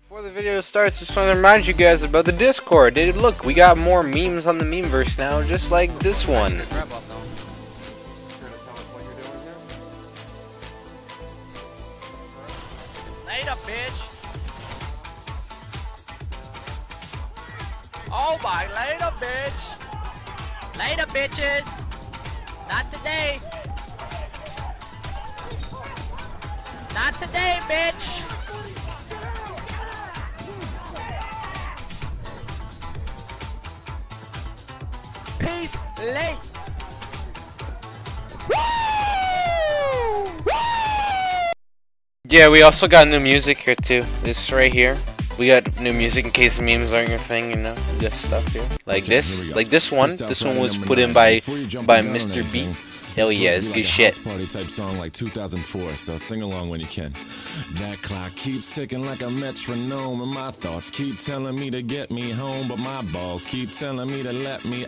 Before the video starts, just want to remind you guys about the Discord. Dude, look, we got more memes on the memeverse now, just like this one. Later, bitch. Oh my, later, bitch. Later, bitches. Not today. Not today, bitch. Peace, late. Yeah, we also got new music here too. This right here. We got new music in case memes aren't your thing, you know. This stuff here. Like this. Like this one. This one was put in by Mr. B. Hell yeah, it's good shit. Party type song like 2004, so sing along when you can. That clock keeps ticking like a metronome, and my thoughts keep telling me to get me home, but my balls keep telling me to let me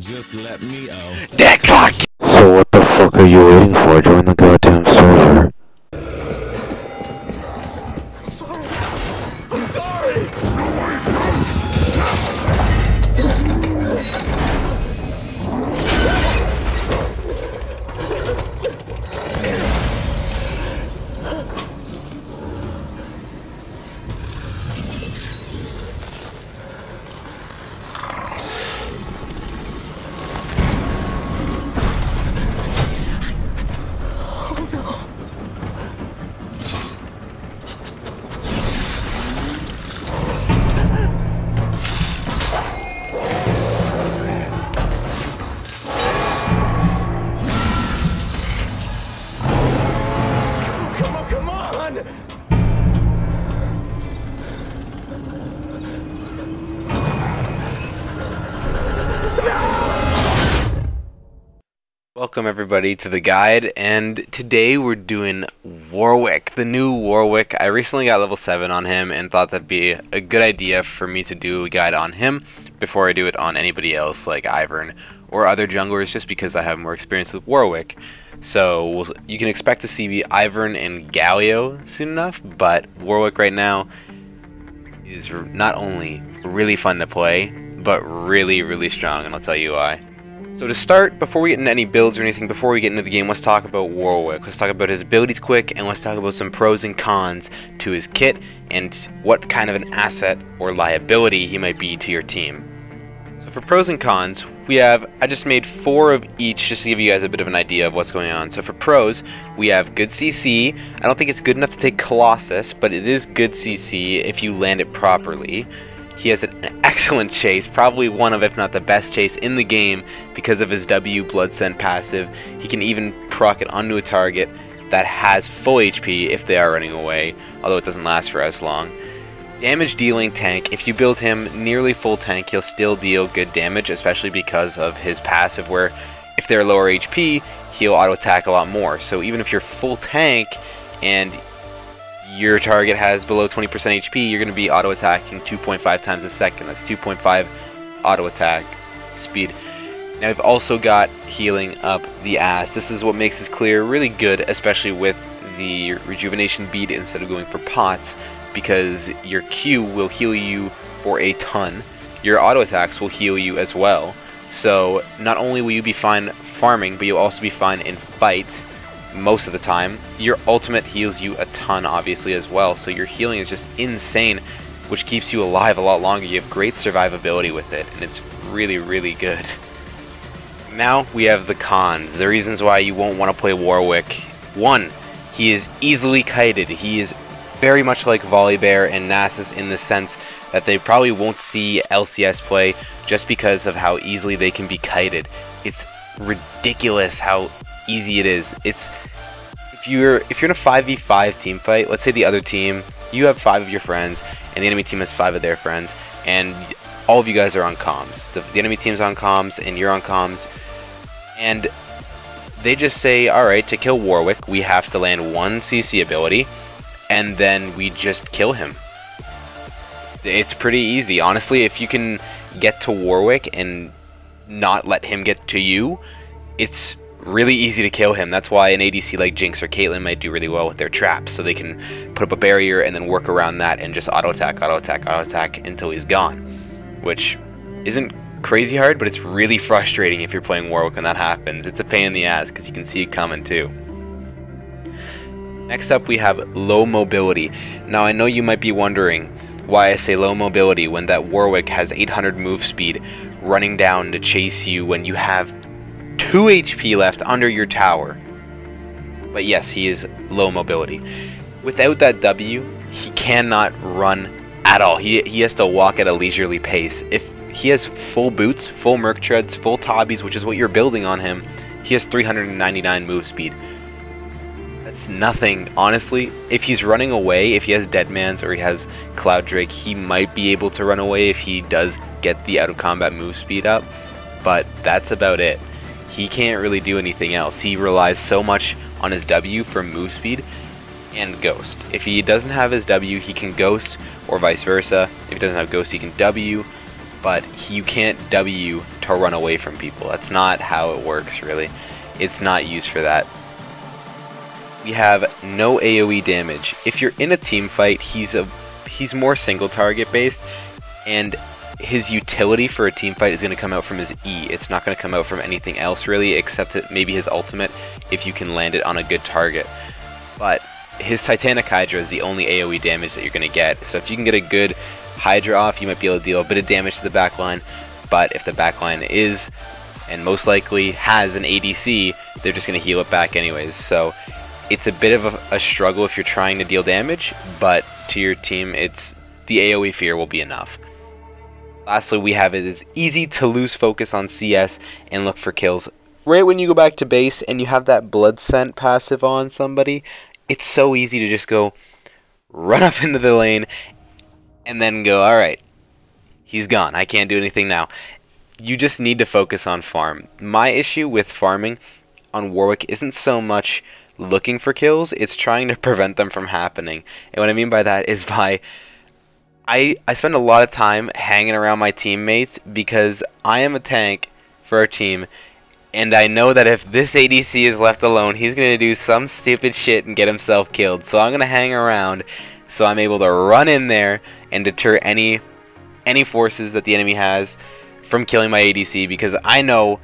just let me That clock! So what the fuck are you waiting for? Join the goddamn server. I'm sorry! Welcome everybody to the guide, and today we're doing Warwick, the new Warwick. I recently got level 7 on him and thought that'd be a good idea for me to do a guide on him before I do it on anybody else like Ivern or other junglers, just because I have more experience with Warwick. So you can expect to see Ivern and Galio soon enough, but Warwick right now is not only really fun to play, but really strong, and I'll tell you why. So to start, before we get into any builds or anything, before we get into the game, let's talk about Warwick. Let's talk about his abilities quick, and let's talk about some pros and cons to his kit, and what kind of an asset or liability he might be to your team. So for pros and cons, I just made 4 of each just to give you guys a bit of an idea of what's going on. So for pros, we have good CC. I don't think it's good enough to take Colossus, but it is good CC if you land it properly. He has an excellent chase, probably one of, if not the best chase in the game because of his W Blood Scent passive. He can even proc it onto a target that has full HP if they are running away, although it doesn't last for as long. Damage dealing tank, if you build him nearly full tank, he'll still deal good damage, especially because of his passive where if they're lower HP, he'll auto attack a lot more. So even if you're full tank and your target has below 20% HP, you're going to be auto attacking 2.5 times a second. That's 2.5 auto attack speed. Now we've also got healing up the ass. This is what makes his clear really good, especially with the rejuvenation bead instead of going for pots, because your Q will heal you for a ton. Your auto attacks will heal you as well. So not only will you be fine farming, but you'll also be fine in fights most of the time. Your ultimate heals you a ton obviously as well, so your healing is just insane, which keeps you alive a lot longer. You have great survivability with it, and it's really good. Now we have the cons, the reasons why you won't want to play Warwick. 1, he is easily kited. He is very much like Volibear and Nasus in the sense that they probably won't see LCS play just because of how easily they can be kited. It's ridiculous how easy it is. If you're in a 5v5 team fight, let's say the other team, you have 5 of your friends and the enemy team has 5 of their friends, and all of you guys are on comms. The enemy team's on comms and you're on comms, and they just say, alright, to kill Warwick we have to land 1 CC ability and then we just kill him. It's pretty easy. Honestly, if you can get to Warwick and not let him get to you, it's really easy to kill him. That's why an ADC like Jinx or Caitlyn might do really well with their traps, so they can put up a barrier and then work around that and just auto attack, auto attack, auto attack until he's gone, which isn't crazy hard, but it's really frustrating if you're playing Warwick when that happens. It's a pain in the ass because you can see it coming too. Next up we have low mobility. Now I know you might be wondering why I say low mobility when that Warwick has 800 move speed running down to chase you when you have 2 HP left under your tower. But yes, he is low mobility. Without that W, he cannot run at all. He has to walk at a leisurely pace. If he has full boots, full Merc Treads, full Tobbies, which is what you're building on him, he has 399 move speed. That's nothing, honestly. If he's running away, if he has Deadmans or he has Cloud Drake, he might be able to run away if he does get the out of combat move speed up, but that's about it. He can't really do anything else. He relies so much on his W for move speed and Ghost. If he doesn't have his W, he can Ghost, or vice versa. If he doesn't have Ghost, he can W, but you can't W to run away from people. That's not how it works, really. It's not used for that. We have no AoE damage. If you're in a team fight, he's more single target based, and his utility for a team fight is going to come out from his E. It's not going to come out from anything else really, except maybe his ultimate if you can land it on a good target. But his Titanic Hydra is the only AoE damage that you're going to get. So if you can get a good Hydra off, you might be able to deal a bit of damage to the backline. But if the backline is, and most likely has, an ADC, they're just going to heal it back anyways. So it's a bit of a struggle if you're trying to deal damage, but to your team, it's the AoE fear will be enough. Lastly, we have it is easy to lose focus on CS and look for kills. Right when you go back to base and you have that Blood Scent passive on somebody, it's so easy to just go run up into the lane and then go, alright, he's gone, I can't do anything now. You just need to focus on farm. My issue with farming on Warwick isn't so much looking for kills, it's trying to prevent them from happening. And what I mean by that is I spend a lot of time hanging around my teammates because I am a tank for our team, and I know that if this ADC is left alone, he's going to do some stupid shit and get himself killed. So I'm going to hang around so I'm able to run in there and deter any forces that the enemy has from killing my ADC, because I know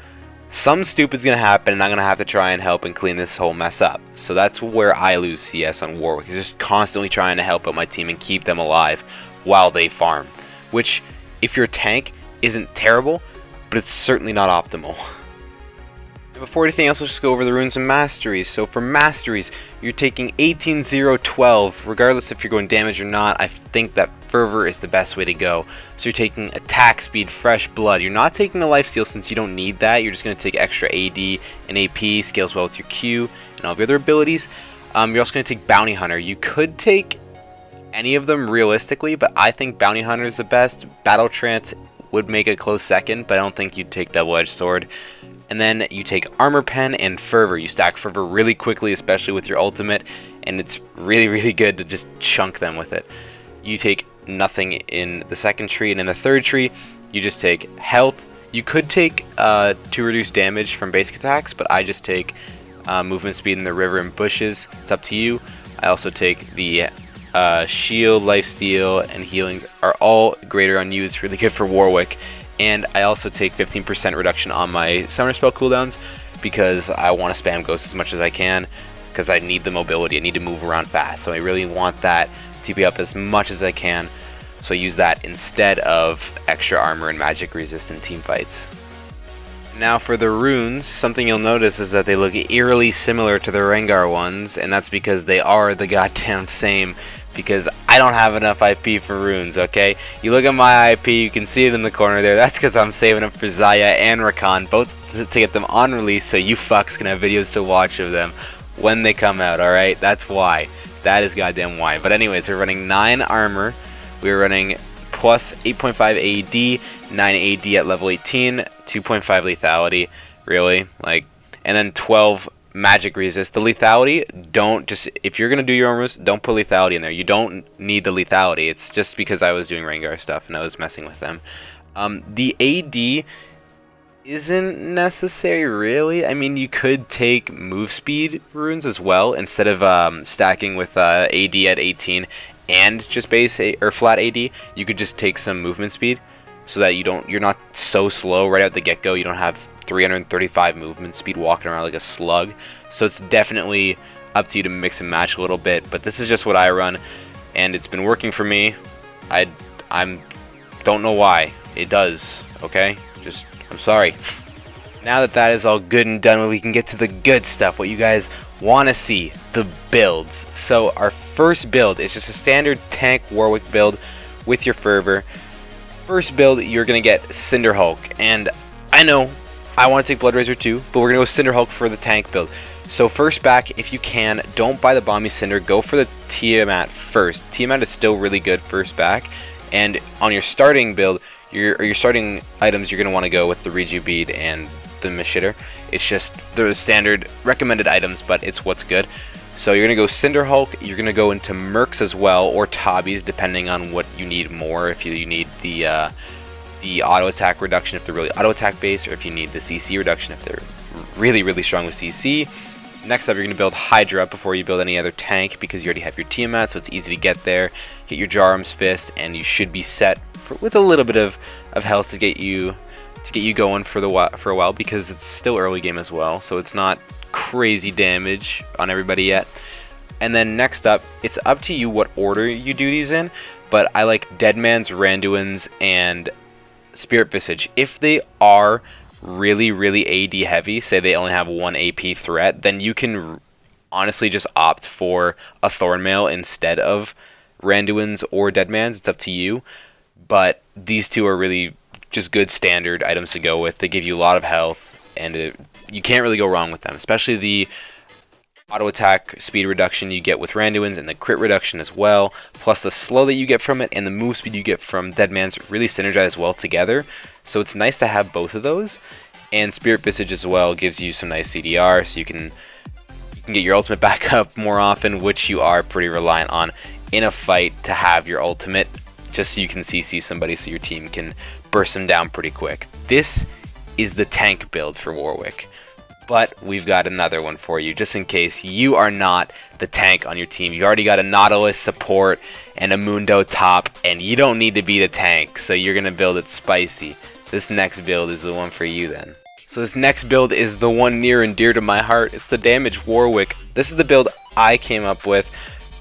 some stupid's going to happen and I'm going to have to try and help and clean this whole mess up. So that's where I lose CS on Warwick, is just constantly trying to help out my team and keep them alive while they farm, which if you're a tank isn't terrible, but it's certainly not optimal. Before anything else, let's just go over the runes and masteries. So for masteries, you're taking 18, 0, 12, regardless if you're going damage or not. I think that Fervor is the best way to go. So you're taking attack speed, fresh blood. You're not taking the lifesteal since you don't need that. You're just going to take extra AD and AP, scales well with your Q and all of your other abilities. You're also going to take Bounty Hunter. You could take any of them realistically, but I think Bounty Hunter is the best. Battle Trance would make a close second, but I don't think you'd take Double-Edged Sword. And then you take Armor Pen and Fervor. You stack Fervor really quickly, especially with your ultimate, and it's really, really good to just chunk them with it. You take nothing in the second tree, and in the third tree, you just take Health. You could take to reduce damage from basic attacks, but I just take movement speed in the river and bushes. It's up to you. I also take the shield, lifesteal, and healings are all greater on you. It's really good for Warwick. And I also take 15% reduction on my summoner spell cooldowns because I want to spam Ghost as much as I can, because I need the mobility. I need to move around fast, so I really want that TP up as much as I can. So I use that instead of extra armor and magic resistant team fights. Now for the runes, something you'll notice is that they look eerily similar to the Rengar ones, and that's because they are the goddamn same, because I don't have enough IP for runes, okay? You look at my IP, you can see it in the corner there. That's because I'm saving up for Xayah and Rakan, both to get them on release, so you fucks can have videos to watch of them when they come out, alright? That's why. That is goddamn why. But anyways, we're running 9 armor. We're running plus 8.5 AD, 9 AD at level 18, 2.5 lethality, really, like, and then 12 magic resist. The lethality, don't just, if you're gonna do your own moves, don't put lethality in there. You don't need the lethality. It's just because I was doing Rengar stuff and I was messing with them. The AD isn't necessary, really. I mean, you could take move speed runes as well instead of stacking with AD at 18 and just base or flat AD. You could just take some movement speed so that you're not so slow right out the get-go. You don't have 335 movement speed walking around like a slug. So it's definitely up to you to mix and match a little bit. But this is just what I run, and it's been working for me. I don't know why it does. Okay, I'm sorry. Now that that is all good and done, we can get to the good stuff, what you guys want to see, the builds. So our first build is just a standard tank Warwick build with your fervor. First build, you're going to get Cinder Hulk, and I know I want to take Blood Razor too, but we're going to go Cinder Hulk for the tank build. So first back, if you can, don't buy the Balmy Cinder, go for the Tiamat first. Tiamat is still really good first back, and on your starting build, your starting items, you're going to want to go with the Reju Bead and the Mishitter. It's just the standard recommended items, but it's what's good. So you're going to go Cinder Hulk, you're going to go into Mercs as well, or Tabis, depending on what you need more. If you need the auto attack reduction if they're really auto attack based, or if you need the CC reduction if they're really, really strong with CC. Next up, you're going to build Hydra before you build any other tank, because you already have your Tiamat, so it's easy to get there. Get your Jarum's Fist, and you should be set with a little bit of health to get you going for a while, because it's still early game as well, so it's not crazy damage on everybody yet. And then next up, it's up to you what order you do these in, but I like Deadman's, Randuin's, and Spirit Visage. If they are really, really AD heavy, say they only have 1 AP threat, then you can honestly just opt for a Thornmail instead of Randuin's or Deadman's. It's up to you, but these two are really just good standard items to go with. They give you a lot of health, and you can't really go wrong with them, especially the auto attack speed reduction you get with Randuin's and the crit reduction as well, plus the slow that you get from it and the move speed you get from Deadman's really synergize well together. So it's nice to have both of those. And Spirit Visage as well gives you some nice CDR, so you can get your ultimate back up more often, which you are pretty reliant on in a fight to have your ultimate, just so you can CC somebody so your team can burst them down pretty quick. This is the tank build for Warwick. But we've got another one for you, just in case you are not the tank on your team. You already got a Nautilus support and a Mundo top, and you don't need to be the tank, so you're going to build it spicy. This next build is the one for you then. So this next build is the one near and dear to my heart. It's the Damage Warwick. This is the build I came up with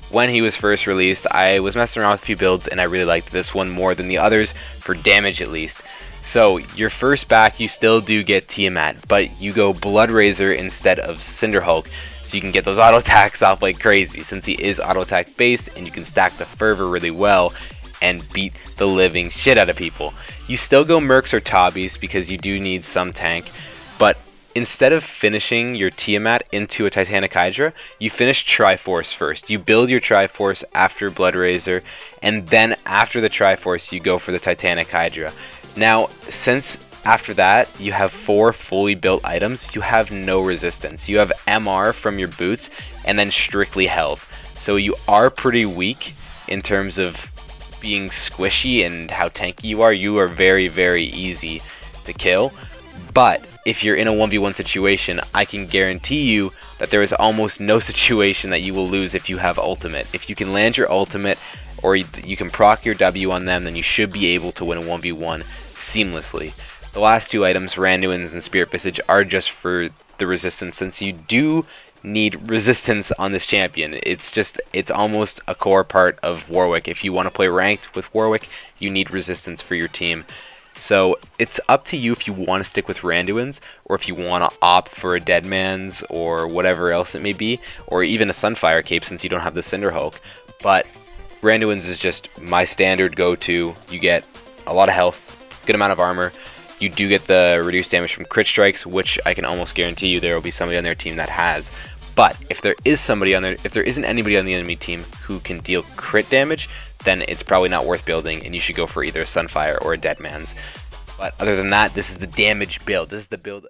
when he was first released. I was messing around with a few builds, and I really liked this one more than the others, for damage at least. So your first back, you still do get Tiamat, but you go Blood Razor instead of Cinder Hulk, so you can get those auto attacks off like crazy, since he is auto attack based, and you can stack the fervor really well and beat the living shit out of people. You still go Mercs or Tabis because you do need some tank, but instead of finishing your Tiamat into a Titanic Hydra, you finish Triforce first. You build your Triforce after Blood Razor, and then after the Triforce, you go for the Titanic Hydra. Now, since after that you have 4 fully built items, you have no resistance. You have MR from your boots, and then strictly health. So you are pretty weak in terms of being squishy and how tanky you are. You are very, very easy to kill. But if you're in a 1v1 situation, I can guarantee you that there is almost no situation that you will lose if you have ultimate. If you can land your ultimate, or you can proc your W on them, then you should be able to win a 1v1 seamlessly. The last 2 items, Randuin's and Spirit Visage, are just for the resistance, since you do need resistance on this champion. It's almost a core part of Warwick. If you want to play ranked with Warwick, you need resistance for your team. So it's up to you if you want to stick with Randuin's, or if you want to opt for a Deadman's or whatever else it may be, or even a Sunfire cape since you don't have the Cinder Hulk. But Randuin's is just my standard go-to. You get a lot of health, good amount of armor. You do get the reduced damage from crit strikes, which I can almost guarantee you there will be somebody on their team that has. But if there isn't anybody on the enemy team who can deal crit damage, then it's probably not worth building, and you should go for either a Sunfire or a Deadman's. But other than that, this is the damage build. This is the build